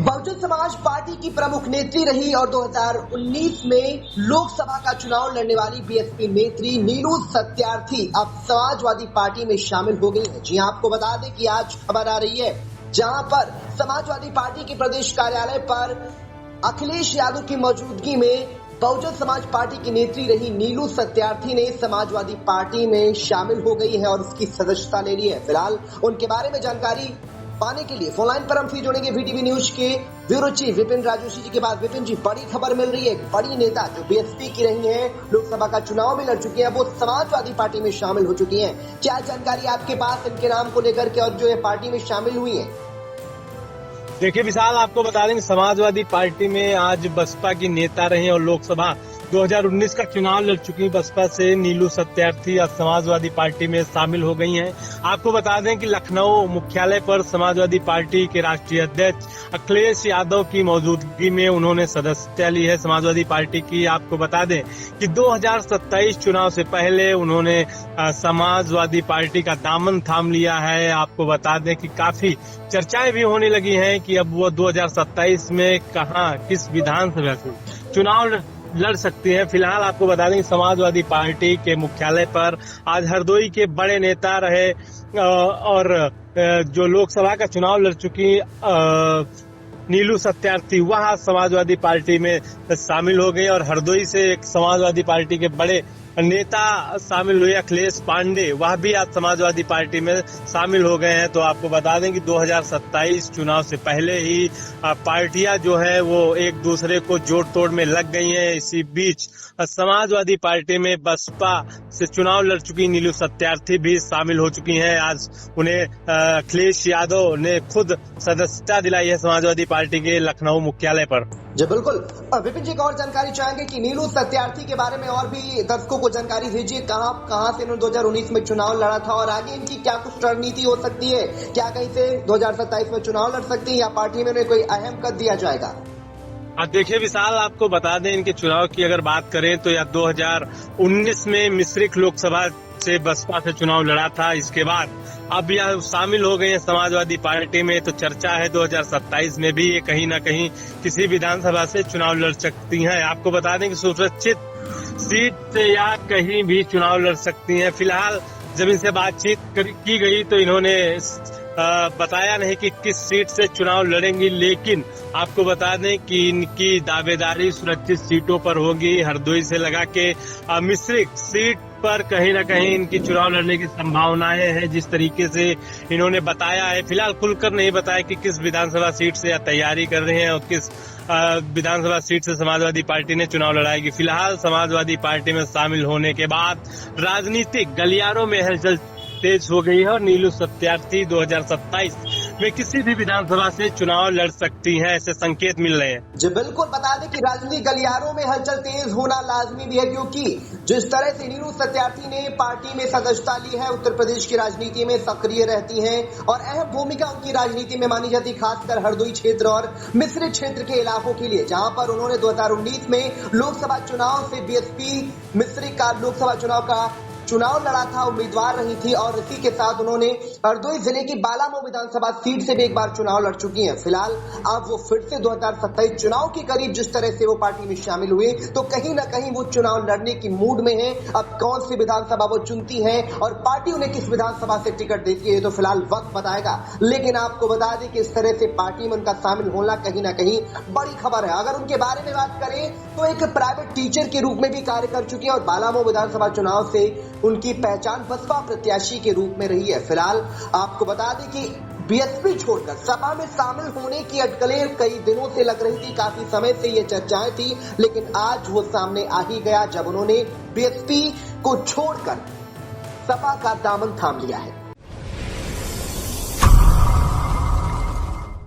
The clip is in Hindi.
बहुजन समाज पार्टी की प्रमुख नेत्री रही और 2019 में लोकसभा का चुनाव लड़ने वाली बीएसपी नेत्री नीलू सत्यार्थी अब समाजवादी पार्टी में शामिल हो गई है। जी आपको बता दें कि आज खबर आ रही है जहां पर समाजवादी पार्टी के प्रदेश कार्यालय पर अखिलेश यादव की मौजूदगी में बहुजन समाज पार्टी की नेत्री रही नीलू सत्यार्थी ने समाजवादी पार्टी में शामिल हो गई है और उसकी सदस्यता ले ली है। फिलहाल उनके बारे में जानकारी पाने के लिए फोन लाइन पर हम फिर जुड़ेंगे वीटीवी न्यूज के ब्यूरो चीफ विपिन राजोशी जी के बाद। विपिन जी, बड़ी खबर मिल रही है, एक बड़ी नेता जो बीएसपी की रही हैं, लोकसभा का चुनाव भी लड़ चुकी हैं, वो समाजवादी पार्टी में शामिल हो चुकी हैं। क्या जानकारी आपके पास इनके नाम को लेकर के और जो है पार्टी में शामिल हुई है? देखिए विशाल, आपको बता दें समाजवादी पार्टी में आज बसपा की नेता रही और लोकसभा 2019 का चुनाव लड़ चुकी बसपा से नीलू सत्यार्थी आज समाजवादी पार्टी में शामिल हो गई हैं। आपको बता दें कि लखनऊ मुख्यालय पर समाजवादी पार्टी के राष्ट्रीय अध्यक्ष अखिलेश यादव की मौजूदगी में उन्होंने सदस्यता ली है समाजवादी पार्टी की। आपको बता दें कि 2027 चुनाव से पहले उन्होंने समाजवादी पार्टी का दामन थाम लिया है। आपको बता दें कि काफी चर्चाएं भी होने लगी हैं कि अब वो 2027 में कहां किस विधानसभा से चुनाव लड़ सकती है। फिलहाल आपको बता दें समाजवादी पार्टी के मुख्यालय पर आज हरदोई के बड़े नेता रहे और जो लोकसभा का चुनाव लड़ चुकी नीलू सत्यार्थी वह समाजवादी पार्टी में शामिल हो गई और हरदोई से एक समाजवादी पार्टी के बड़े नेता शामिल हुए अखिलेश पांडे, वह भी आज समाजवादी पार्टी में शामिल हो गए हैं। तो आपको बता दें कि 2027 चुनाव से पहले ही पार्टियां जो है वो एक दूसरे को जोड़ तोड़ में लग गई हैं। इसी बीच समाजवादी पार्टी में बसपा से चुनाव लड़ चुकी नीलू सत्यार्थी भी शामिल हो चुकी हैं। आज उन्हें अखिलेश यादव ने खुद सदस्यता दिलाई है समाजवादी पार्टी के लखनऊ मुख्यालय पर। जी बिल्कुल, विपिन जी को और जानकारी चाहेंगे कि नीलू सत्यार्थी के बारे में और भी दर्शकों को जानकारी दीजिए। कहां से इन्होंने 2019 में चुनाव लड़ा था और आगे इनकी क्या कुछ रणनीति हो सकती है? क्या कहीं से 2027 में चुनाव लड़ सकती है या पार्टी में उन्हें कोई अहम कद दिया जाएगा? देखिए विशाल, आपको बता दें इनके चुनाव की अगर बात करें तो यह 2019 में मिश्रिख लोकसभा से बसपा से चुनाव लड़ा था। इसके बाद अब यह शामिल हो गए हैं समाजवादी पार्टी में। तो चर्चा है 2027 में भी ये कहीं ना कहीं किसी विधानसभा से चुनाव लड़ सकती हैं। आपको बता दें कि सुरक्षित सीट से या कहीं भी चुनाव लड़ सकती हैं। फिलहाल जब इनसे बातचीत की गई तो इन्होंने बताया नहीं कि किस सीट से चुनाव लड़ेंगी, लेकिन आपको बता दें कि इनकी दावेदारी सुरक्षित सीटों पर होगी। हरदोई से लगा के मिश्रिख सीट पर कहीं ना कहीं इनकी चुनाव लड़ने की संभावनाएं हैं, जिस तरीके से इन्होंने बताया है। फिलहाल खुलकर नहीं बताया कि किस विधानसभा सीट से तैयारी कर रहे हैं और किस विधानसभा सीट से समाजवादी पार्टी ने चुनाव लड़ाएगी। फिलहाल समाजवादी पार्टी में शामिल होने के बाद राजनीतिक गलियारों में हलचल तेज हो गई है और नीलू सत्यार्थी 2027 में किसी भी विधानसभा से चुनाव लड़ सकती हैं, ऐसे संकेत मिल रहे हैं। जी बिल्कुल, बता दें कि राजनीतिक गलियारों में हलचल तेज होना लाजमी भी है, क्योंकि जिस तरह से नीलू सत्यार्थी ने पार्टी में सदस्यता ली है, उत्तर प्रदेश की राजनीति में सक्रिय रहती हैं और अहम भूमिका उनकी राजनीति में मानी जाती, खासकर हरदोई क्षेत्र और मिश्रिख क्षेत्र के इलाकों के लिए, जहां पर उन्होंने 2019 में लोकसभा चुनाव से बीएसपी मिश्रिख का लोकसभा चुनाव लड़ा था, उम्मीदवार रही थी और इसी के साथ उन्होंने हरदोई जिले की बालामऊ विधानसभा सीट से भी एक बार चुनाव लड़ चुकी हैं। फिलहाल अब वो फिर से 2027 चुनाव के करीब जिस तरह से वो पार्टी में शामिल हुए तो कहीं ना कहीं वो चुनाव लड़ने की मूड में है। अब कौन सी विधानसभा वो चुनती है और पार्टी उन्हें किस विधानसभा से टिकट देती है तो फिलहाल वक्त बताएगा, लेकिन आपको बता दें कि इस तरह से पार्टी में उनका शामिल होना कहीं ना कहीं बड़ी खबर है। अगर उनके बारे में बात करें तो एक प्राइवेट टीचर के रूप में भी कार्य कर चुकी है और बालामऊ विधानसभा चुनाव से उनकी पहचान बसपा प्रत्याशी के रूप में रही है। फिलहाल आपको बता दें कि बीएसपी छोड़कर सपा में शामिल होने की अटकलें कई दिनों से लग रही थी, काफी समय से ये चर्चाएं थी, लेकिन आज वो सामने आ ही गया जब उन्होंने बीएसपी को छोड़कर सपा का दामन थाम लिया है।